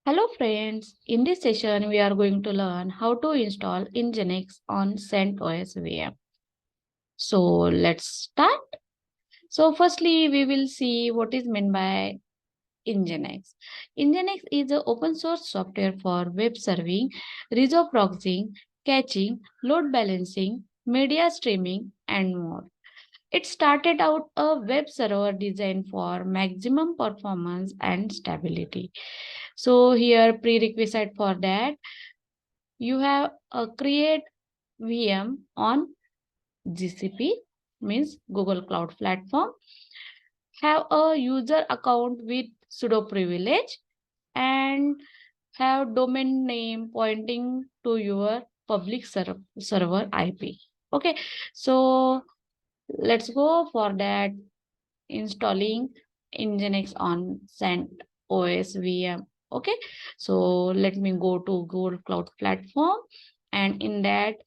Hello friends, in this session we are going to learn how to install Nginx on CentOS VM. So let's start. So firstly we will see what is meant by Nginx. Nginx is an open source software for web serving, reso proxying, caching, load balancing, media streaming and more. It started out a web server designed for maximum performance and stability. So here prerequisite for that, you have a create VM on GCP, means Google Cloud Platform, have a user account with sudo privilege and have domain name pointing to your public server IP. Okay, so let's go for that installing Nginx on CentOS VM. Okay, so let me go to Google Cloud Platform, and in that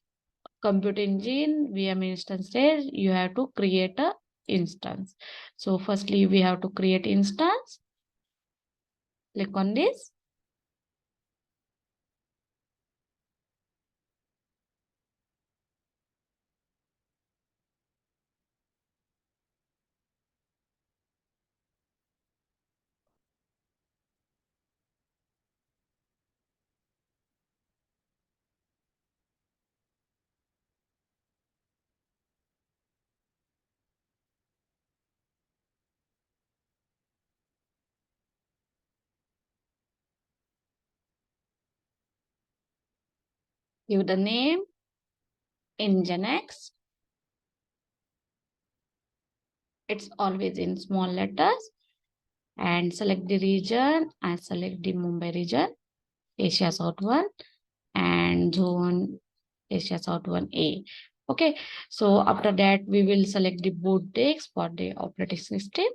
compute engine VM instance there, you have to create a instance. So firstly, we have to create instance. Click on this. Give the name Nginx. It's always in small letters, and select the region. I select the Mumbai region, Asia South 1, and zone Asia South 1A. Okay, so after that, we will select the boot disk for the operating system.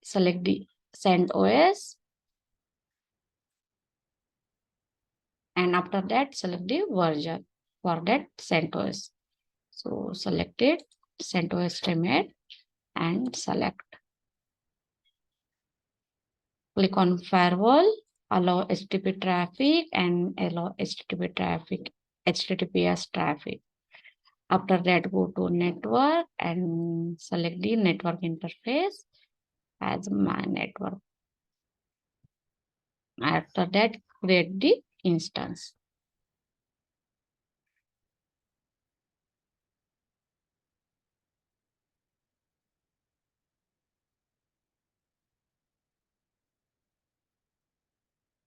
Select the CentOS, and after that, select the version for that CentOS. So select it, CentOS remade, and select. Click on Firewall, allow HTTP traffic, and allow HTTP traffic, HTTPS traffic. After that, go to network and select the network interface as my network. After that, create the instance.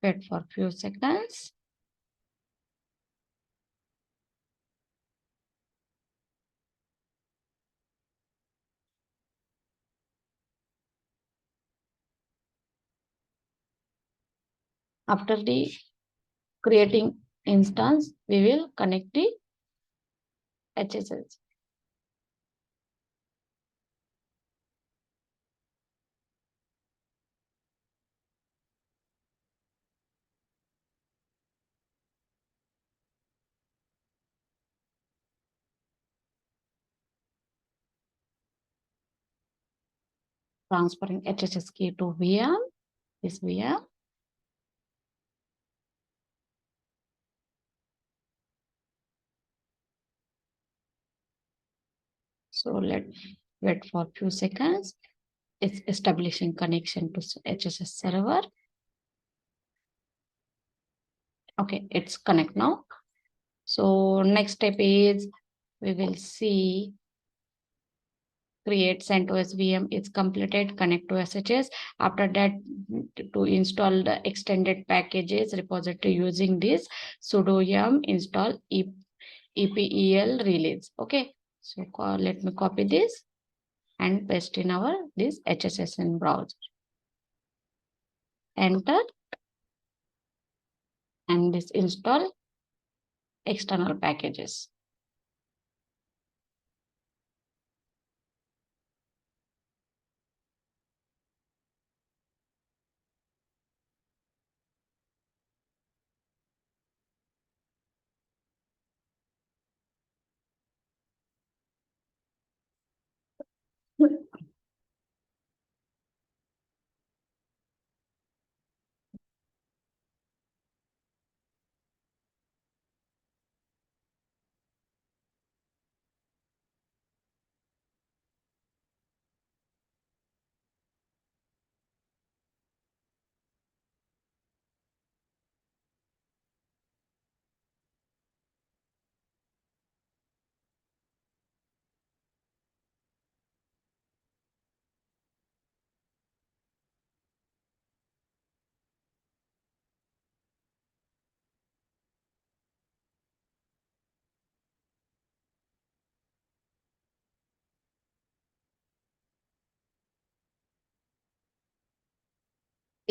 Wait for a few seconds. After the creating instance, we will connect the HSS. Transferring HSS key to VM, this VM. So let's wait for a few seconds. It's establishing connection to HSS server. Okay, it's connect now. So next step is we will see create CentOS VM. It's completed. Connect to SSH. After that, to install the extended packages repository using this sudo yum install epel release. Okay, so let me copy this and paste in our this HSSN browser. Enter, and this install external packages.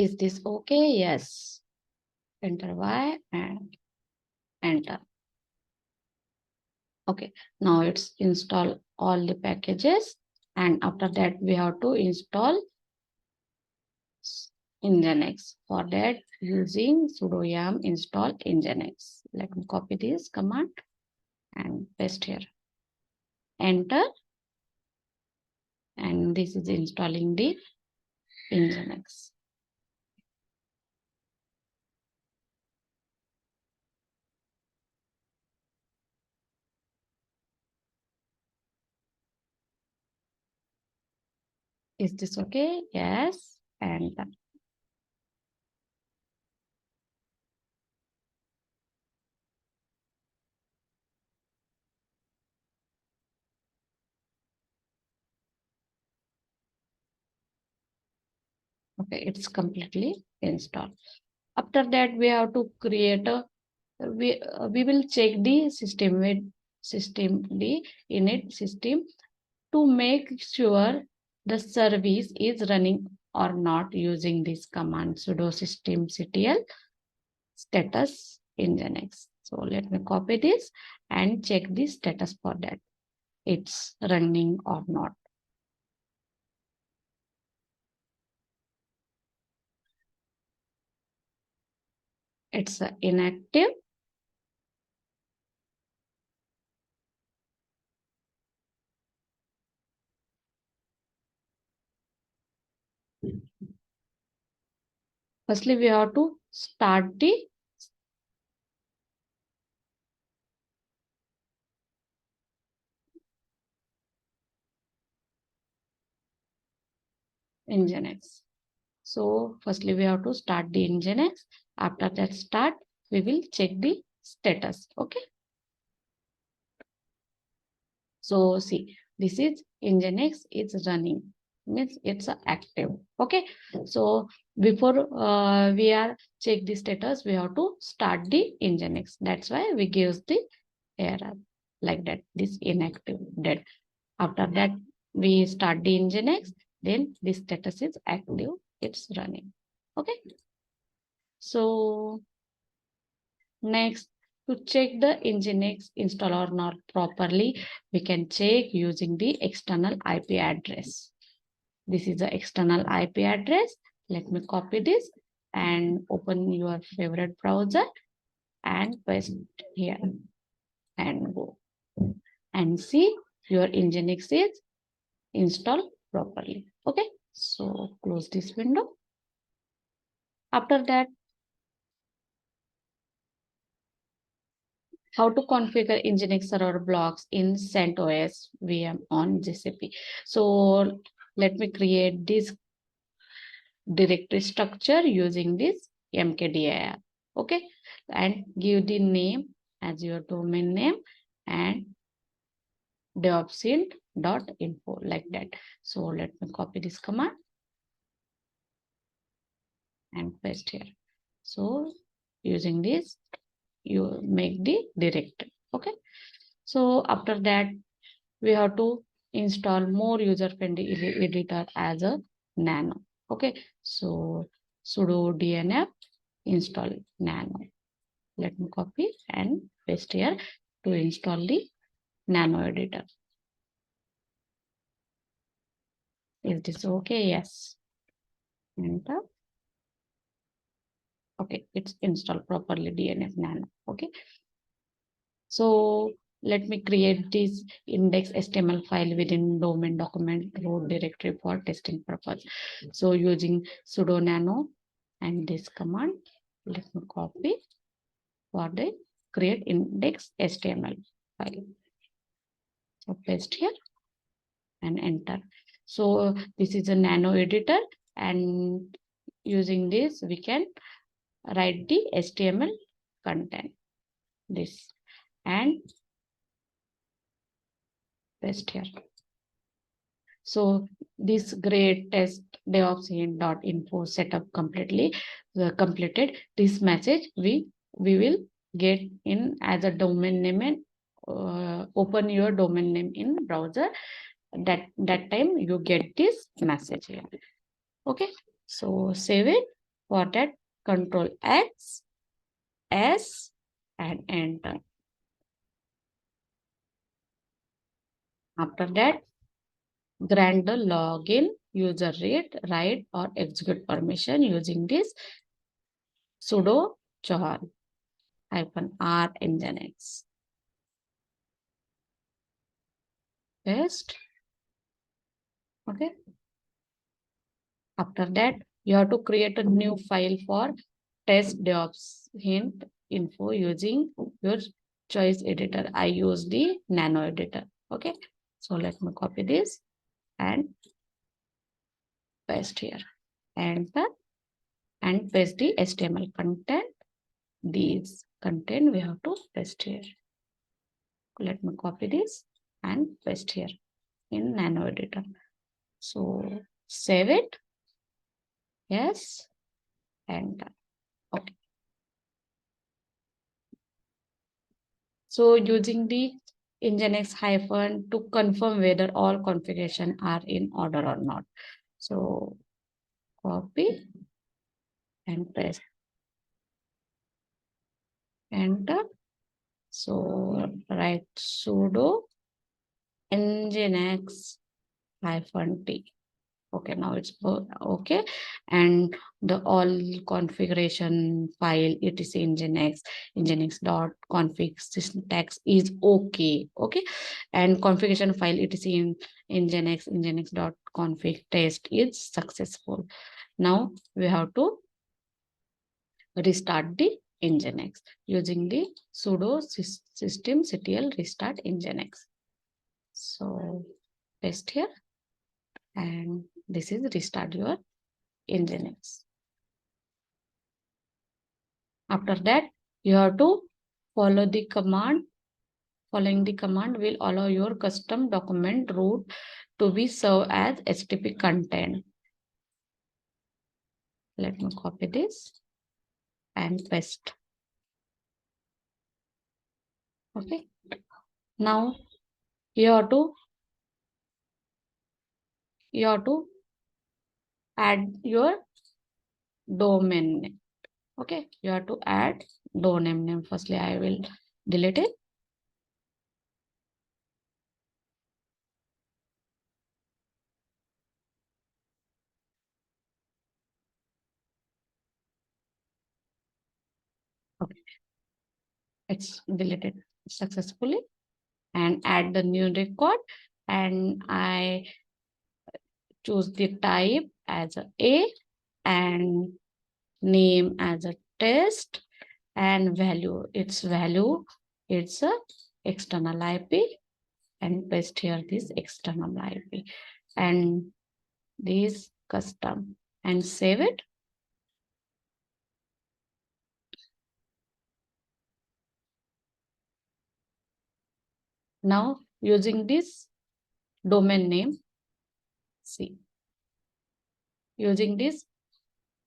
Is this okay? Yes. Enter Y and enter. Okay, now it's install all the packages, and after that we have to install Nginx. For that, using sudo yum install Nginx. Let me copy this command and paste here. Enter, and this is installing the Nginx. Is this okay? Yes, and done. Okay, it's completely installed. After that, we have to create a we will check the system with system the init system to make sure the service is running or not using this command sudo systemctl status Nginx. So let me copy this and check the status for that. It's running or not. It's inactive. Firstly, we have to start the Nginx. So firstly, we have to start the Nginx. After that start, we will check the status. Okay. So see, this is Nginx is running, means it's active. Okay. So before we are check the status, we have to start the Nginx. That's why we give the error like that. This inactive dead. After that, we start the Nginx. Then this status is active. It's running. Okay. So next, to check the Nginx install or not properly, we can check using the external IP address. This is the external IP address. Let me copy this and open your favorite browser and paste here and go and see your Nginx is installed properly. Okay, so close this window. After that, how to configure Nginx server blocks in CentOS VM on GCP. So let me create this directory structure using this mkdir. Okay, and give the name as your domain name and deopsint.info like that. So let me copy this command and paste here. So using this, you make the directory. Okay. So after that, we have to install more user-friendly editor as a nano. Okay. So sudo dnf install nano. Let me copy and paste here to install the nano editor. Is this okay? Yes. Enter. Okay, it's installed properly DNF nano. Okay. So let me create this index HTML file within domain document root directory for testing purpose. So using sudo nano and this command, let me copy for the create index HTML file. So paste here and enter. So this is a nano editor, and using this we can write the HTML content. This and paste here. So this great test deopsint.info setup completely completed. This message we will get in as a domain name and open your domain name in browser. That time you get this message here. Okay, so save it For that, Control X, S, and enter. After that, grant the login, user read, write, or execute permission using this sudo chown -r nginx. Paste. Okay. After that, you have to create a new file for test DevOps hint info using your choice editor. I use the nano editor. Okay. So let me copy this and paste here. Enter and paste the HTML content. These content we have to paste here. Let me copy this and paste here in nano editor. So save it. Yes. And okay. So using the Nginx hyphen to confirm whether all configuration are in order or not. So copy and paste. Enter. So write sudo Nginx -t. Okay, now it's okay. And the all configuration file etc nginx.config syntax is okay. Okay. And configuration file etc in nginx.config test is successful. Now we have to restart the nginx using the sudo systemctl restart nginx. So paste here. And this is restart your Nginx. After that, you have to follow the command. Following the command will allow your custom document root to be served as HTTP content. Let me copy this and paste. Okay. Now you have to add your domain name. Okay, you have to add domain name. Firstly, I will delete it. Okay, it's deleted successfully. And add the new record, and I choose the type as a and name as a test, and value it's a external IP, and paste here this external IP and this custom and save it. Now using this domain name, see, using this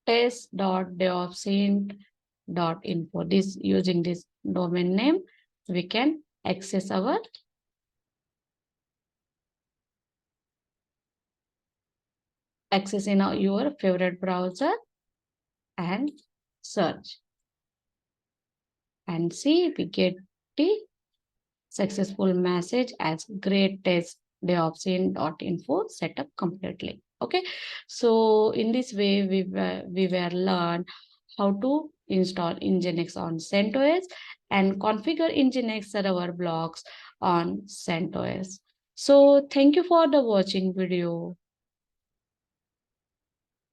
test.devopsint.info, this using this domain name we can access our in your favorite browser and search and see we get the successful message as great test devopsint.info setup completely. Okay, so in this way we were learn how to install Nginx on CentOS and configure Nginx server blocks on CentOS. So thank you for the watching video.